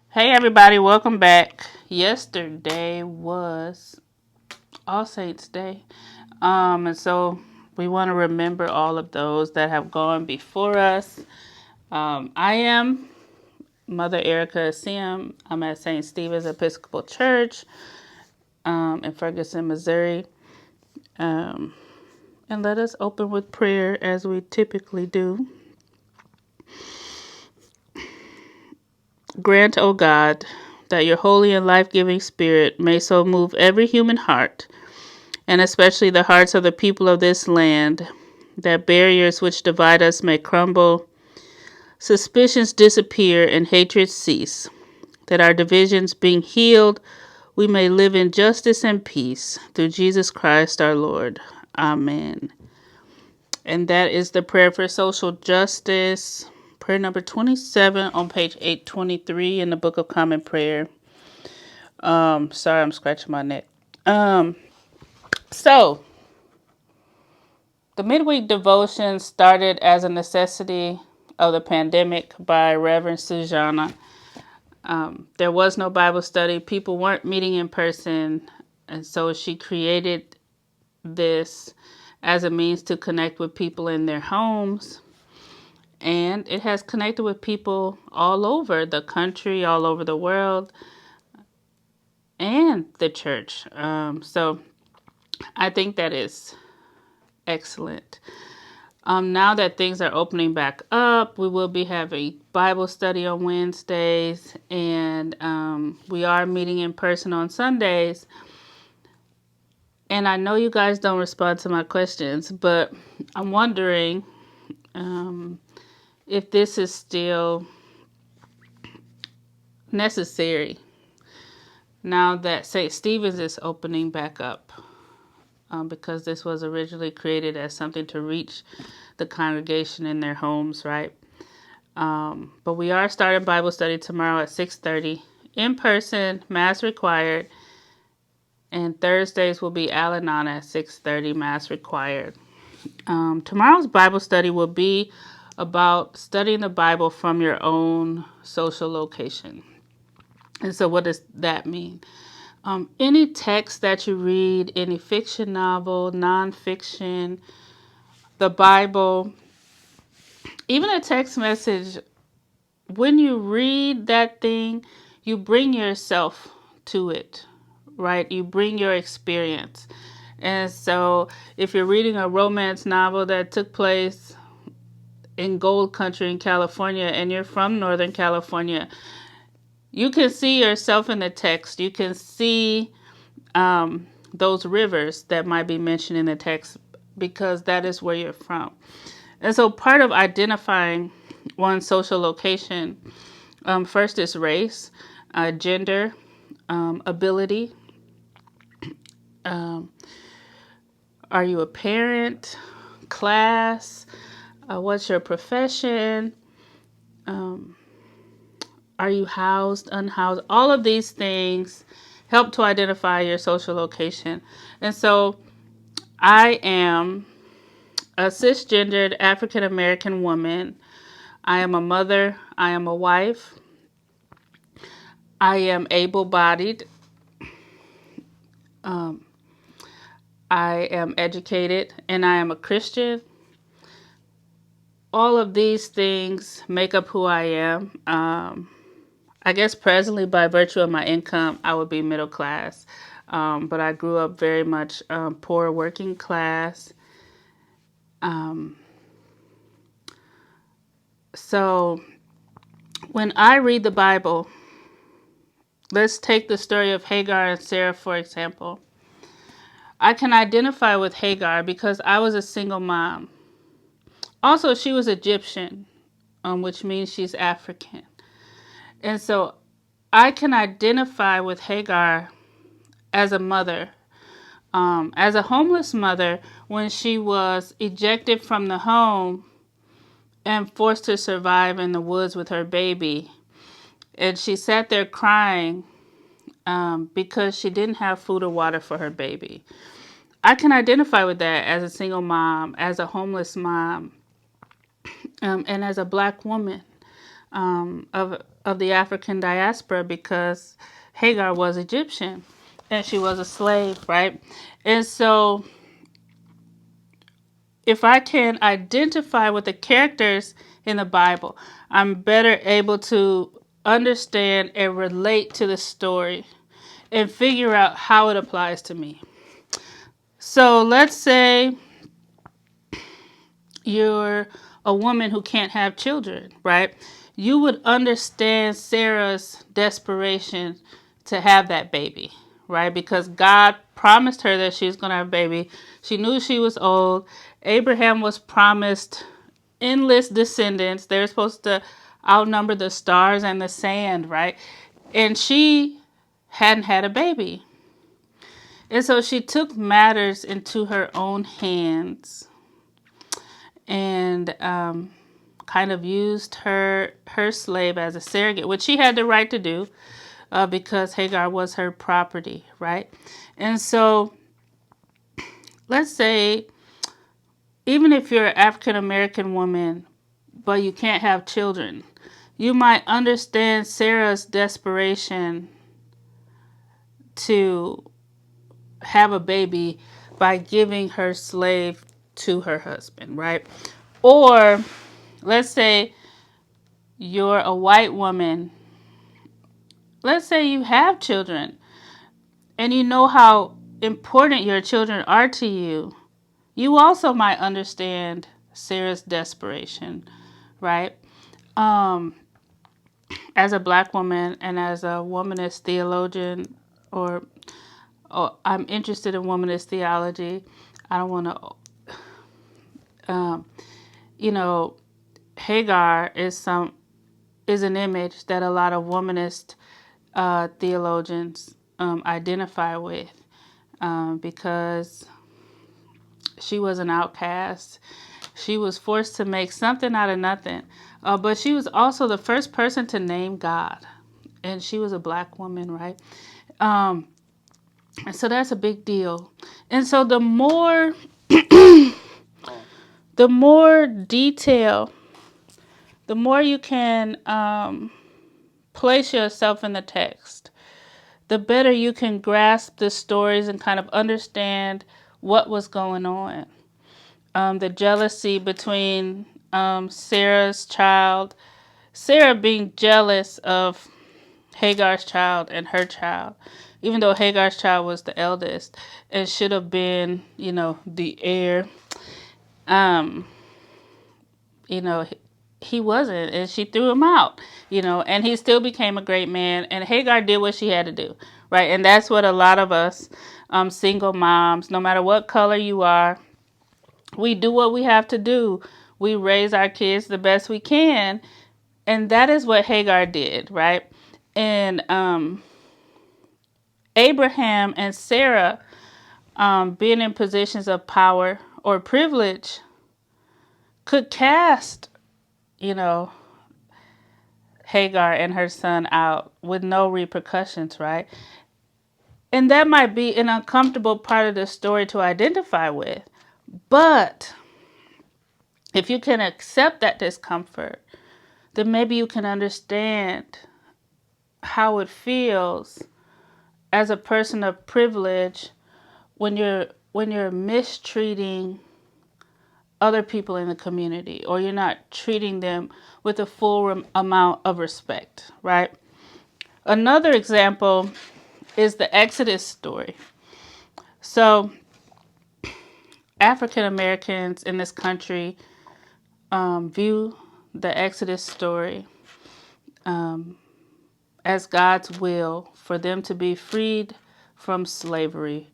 Hey everybody, welcome back. Yesterday was All Saints Day. And so we want to remember all of those that have gone before us. I am Mother Erika Essiem. I'm at St. Stephen's Episcopal Church in Ferguson, Missouri. Um, and let us open with prayer as we typically do. Grant, O God, that your holy and life-giving spirit may so move every human heart, and especially the hearts of the people of this land, that barriers which divide us may crumble, suspicions disappear, and hatred cease, that our divisions being healed, we may live in justice and peace, through Jesus Christ our Lord. Amen. And that is the prayer for social justice, prayer number 27 on page 823 in the Book of Common Prayer. Sorry, I'm scratching my neck. So the midweek devotion started as a necessity of the pandemic by Reverend Sujana. There was no Bible study. People weren't meeting in person. And so she created this as a means to connect with people in their homes. And it has connected with people all over the country, all over the world, and the church. So I think that is excellent. Now that things are opening back up, we will be having Bible study on Wednesdays, and we are meeting in person on Sundays. And I know you guys don't respond to my questions, but I'm wondering if this is still necessary now that St. Stephen's is opening back up, because this was originally created as something to reach the congregation in their homes, right? But we are starting Bible study tomorrow at 6:30 in person, mass required, and Thursdays will be Al-Anon at 6:30, mass required. Tomorrow's Bible study will be about studying the Bible from your own social location. And so what does that mean? Any text that you read, any fiction novel, nonfiction, the Bible, even a text message, when you read that thing, you bring yourself to it, right? You bring your experience. And so if you're reading a romance novel that took place in Gold Country in California and you're from Northern California, you can see yourself in the text. You can see those rivers that might be mentioned in the text because that is where you're from. And so part of identifying one's social location, first is race, gender, ability. Um, are you a parent? Class? What's your profession? Are you housed, unhoused? All of these things help to identify your social location. And so I am a cisgendered African American woman. I am a mother. I am a wife. I am able bodied. I am educated, and I am a Christian. All of these things make up who I am. I guess presently, by virtue of my income, I would be middle class. But I grew up very much poor working class. So when I read the Bible, let's take the story of Hagar and Sarah, for example. I can identify with Hagar because I was a single mom. Also, she was Egyptian, which means she's African. And so I can identify with Hagar as a mother, as a homeless mother when she was ejected from the home and forced to survive in the woods with her baby. And she sat there crying because she didn't have food or water for her baby. I can identify with that as a single mom, as a homeless mom, and as a black woman. of the African diaspora, because Hagar was Egyptian and she was a slave, right? And so if I can identify with the characters in the Bible, I'm better able to understand and relate to the story and figure out how it applies to me. So let's say you're a woman who can't have children, right? You would understand Sarah's desperation to have that baby, right? Because God promised her that she was going to have a baby. She knew she was old. Abraham was promised endless descendants. They're supposed to outnumber the stars and the sand, right? And she hadn't had a baby. And so she took matters into her own hands and kind of used her slave as a surrogate, which she had the right to do because Hagar was her property, right? And so let's say even if you're an African American woman, but you can't have children, you might understand Sarah's desperation to have a baby by giving her slave to her husband, right? Or let's say you're a white woman. Let's say you have children and you know how important your children are to you. You also might understand Sarah's desperation, right? As a black woman and as a womanist theologian, or I'm interested in womanist theology. I don't want to, Hagar is an image that a lot of womanist theologians identify with because she was an outcast. She was forced to make something out of nothing. But she was also the first person to name God. And she was a black woman, right? And so that's a big deal. And so the more detail, the more you can place yourself in the text, the better you can grasp the stories and kind of understand what was going on. The jealousy between Sarah being jealous of Hagar's child and her child, even though Hagar's child was the eldest and should have been, the heir. Um, he wasn't, and she threw him out, and he still became a great man, and Hagar did what she had to do, right? And that's what a lot of us single moms, no matter what color you are, we do what we have to do. We raise our kids the best we can, and that is what Hagar did, right? And Abraham and Sarah being in positions of power or privilege could cast, Hagar and her son out with no repercussions, right? And that might be an uncomfortable part of the story to identify with. But if you can accept that discomfort, then maybe you can understand how it feels as a person of privilege when you're mistreating other people in the community, or you're not treating them with a full amount of respect, right? Another example is the Exodus story. So African Americans in this country view the Exodus story as God's will for them to be freed from slavery,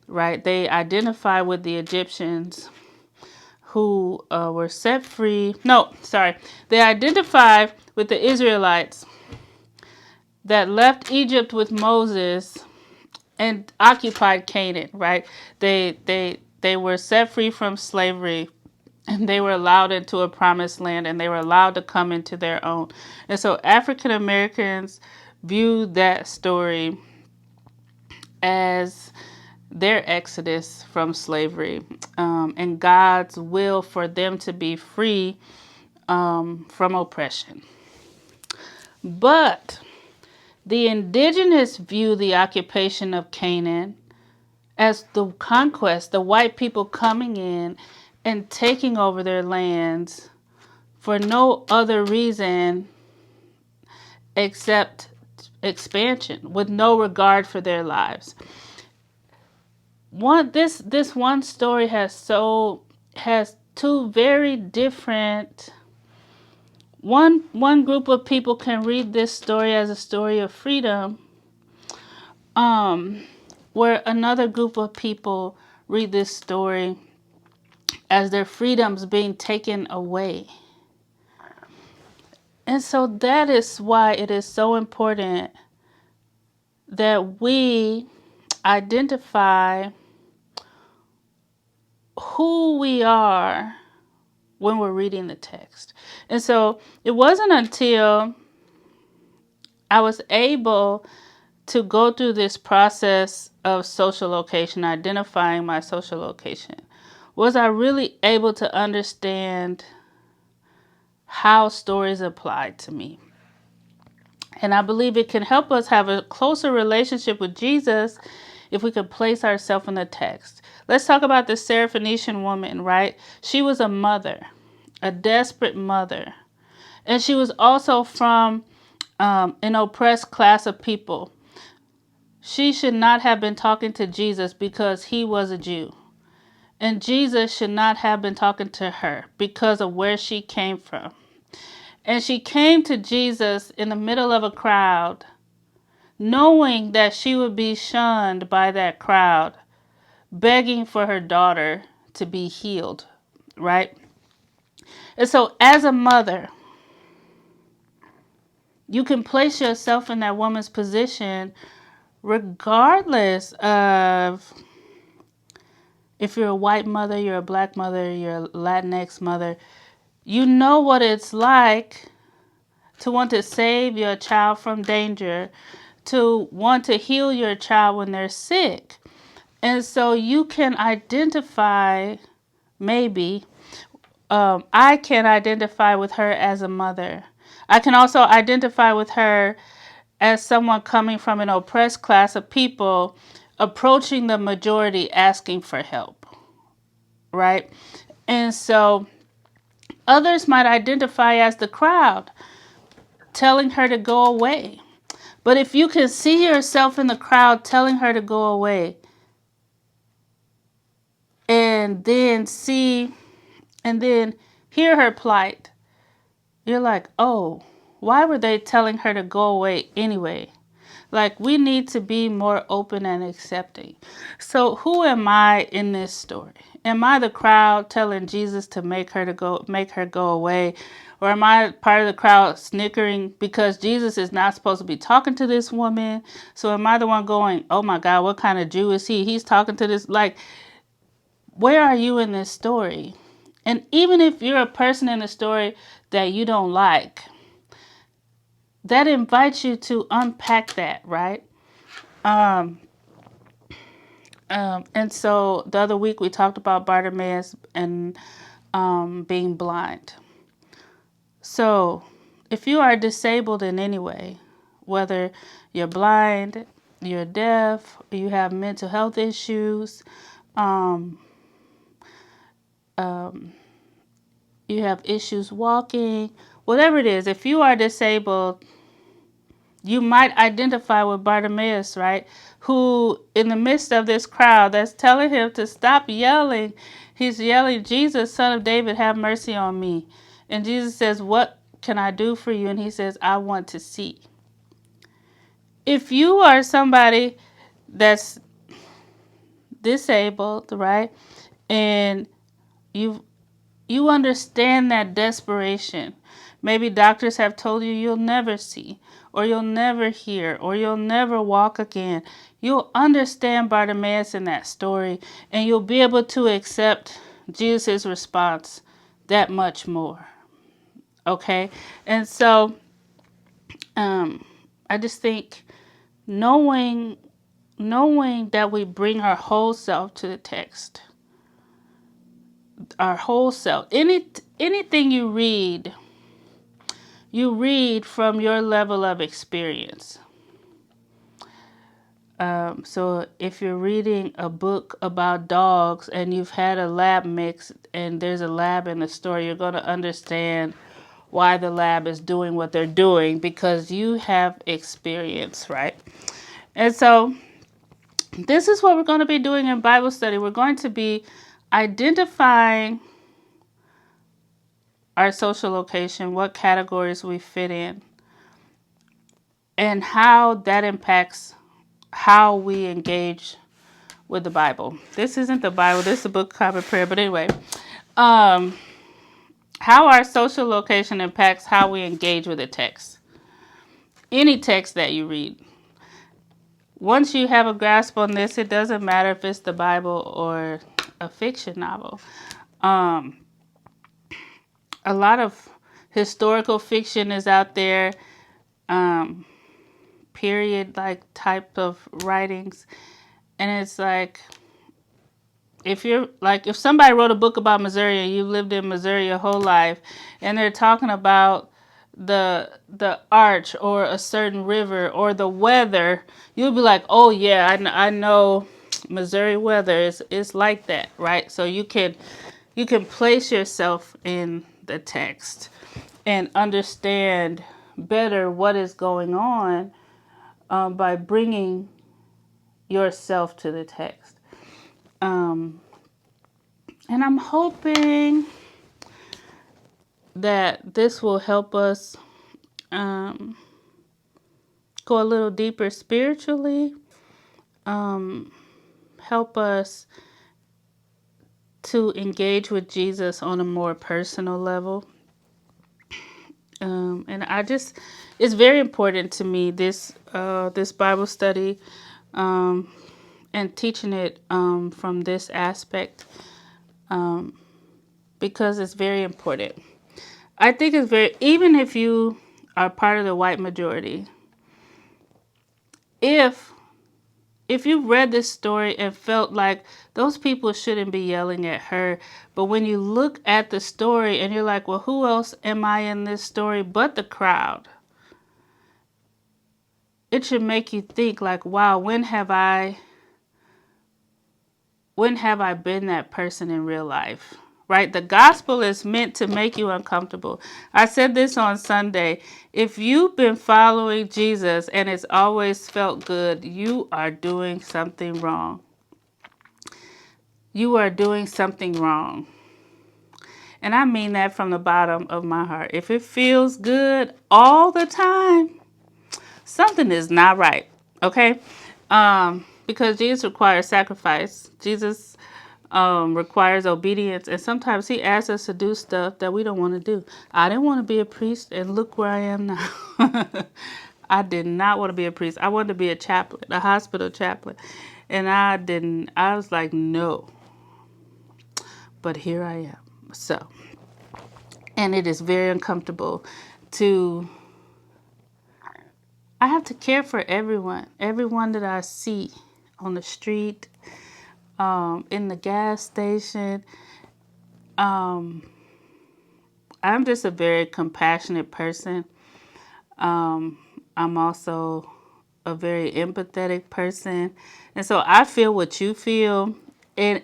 right? They identify with the Egyptians who were set free. No, sorry. They identify with the Israelites that left Egypt with Moses and occupied Canaan, right? They were set free from slavery, and they were allowed into a promised land, and they were allowed to come into their own. And so African Americans view that story as their exodus from slavery, and God's will for them to be free from oppression. But the indigenous view the occupation of Canaan as the conquest, the white people coming in and taking over their lands for no other reason except expansion, with no regard for their lives. This one story has two very different. One group of people can read this story as a story of freedom, where another group of people read this story as their freedoms being taken away. And so that is why it is so important that we identify who we are when we're reading the text. And so it wasn't until I was able to go through this process of social location, identifying my social location, was I really able to understand how stories apply to me. And I believe it can help us have a closer relationship with Jesus if we could place ourselves in the text. Let's talk about the Syrophoenician woman, right? She was a mother, a desperate mother. And she was also from an oppressed class of people. She should not have been talking to Jesus because he was a Jew. And Jesus should not have been talking to her because of where she came from. And she came to Jesus in the middle of a crowd, knowing that she would be shunned by that crowd, begging for her daughter to be healed, right? And so as a mother, you can place yourself in that woman's position regardless of if you're a white mother, you're a black mother, you're a Latinx mother. You know what it's like to want to save your child from danger, to want to heal your child when they're sick. And so you can identify, maybe, I can identify with her as a mother. I can also identify with her as someone coming from an oppressed class of people approaching the majority asking for help, right? And so others might identify as the crowd telling her to go away. But if you can see yourself in the crowd telling her to go away, and then hear her plight, you're like, oh, why were they telling her to go away anyway? Like, we need to be more open and accepting. So who am I in this story? Am I the crowd telling Jesus to make her go away? Or am I part of the crowd snickering because Jesus is not supposed to be talking to this woman? So am I the one going, oh my God, what kind of Jew is he? He's talking to this. Like, where are you in this story? And even if you're a person in the story that you don't like, that invites you to unpack that, right? And so the other week we talked about Bartimaeus and being blind. So if you are disabled in any way, whether you're blind, you're deaf, you have mental health issues, um, you have issues walking, whatever it is, if you are disabled, you might identify with Bartimaeus, right? Who, in the midst of this crowd that's telling him to stop yelling, he's yelling, Jesus, Son of David, have mercy on me. And Jesus says, what can I do for you? And he says, I want to see. If you are somebody that's disabled, right? And you understand that desperation. Maybe doctors have told you you'll never see, or you'll never hear, or you'll never walk again. You'll understand Bartimaeus in that story, and you'll be able to accept Jesus' response that much more. Okay? And so I just think knowing that we bring our whole self to the text, our whole self. Anything you read, You read from your level of experience. So if you're reading a book about dogs and you've had a lab mix and there's a lab in the story, you're going to understand why the lab is doing what they're doing because you have experience, right? And so this is what we're going to be doing in Bible study. We're going to be identifying our social location, what categories we fit in, and how that impacts how we engage with the Bible. This isn't the Bible, this is the Book of Common Prayer, but anyway, how our social location impacts how we engage with the text. Any text that you read. Once you have a grasp on this, it doesn't matter if it's the Bible or a fiction novel. A lot of historical fiction is out there, period like type of writings, and it's like if somebody wrote a book about Missouri and you've lived in Missouri your whole life, and they're talking about the arch or a certain river or the weather, you'll be like, oh yeah, I know Missouri weather is like that, right? So you can place yourself in the text and understand better what is going on by bringing yourself to the text. And I'm hoping that this will help us go a little deeper spiritually, help us to engage with Jesus on a more personal level. And it's very important to me, this Bible study, and teaching it from this aspect, because it's very important. I think it's even if you are part of the white majority, if you've read this story and felt like those people shouldn't be yelling at her, but when you look at the story and you're like, well, who else am I in this story but the crowd? It should make you think like, wow, when have I been that person in real life? Right? The gospel is meant to make you uncomfortable. I said this on Sunday. If you've been following Jesus and it's always felt good, you are doing something wrong. You are doing something wrong. And I mean that from the bottom of my heart. If it feels good all the time, something is not right. Okay? Because Jesus requires sacrifice. Jesus requires obedience, and sometimes he asks us to do stuff that we don't want to do. I didn't want to be a priest, and look where I am now. I did not want to be a priest. I wanted to be a chaplain, a hospital chaplain, and I was like, no, but here I am. So, and it is very uncomfortable I have to care for everyone that I see on the street, in the gas station. I'm just a very compassionate person. I'm also a very empathetic person. And so I feel what you feel. And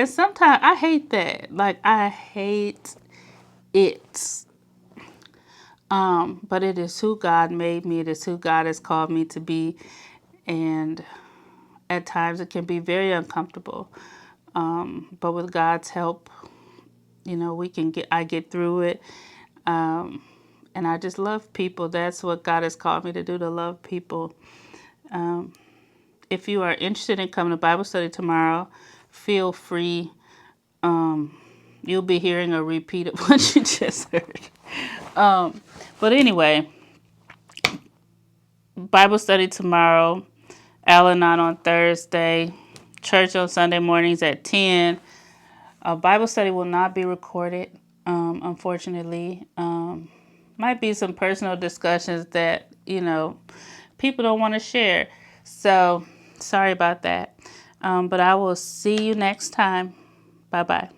sometimes I hate that. Like, I hate it. But it is who God made me. It is who God has called me to be. And at times it can be very uncomfortable. But with God's help, I get through it. And I just love people. That's what God has called me to do, to love people. If you are interested in coming to Bible study tomorrow, feel free. You'll be hearing a repeat of what you just heard. But anyway, Bible study tomorrow, Al-Anon on Thursday, church on Sunday mornings at 10. Bible study will not be recorded, unfortunately. Might be some personal discussions that, people don't want to share. So, sorry about that. But I will see you next time. Bye-bye.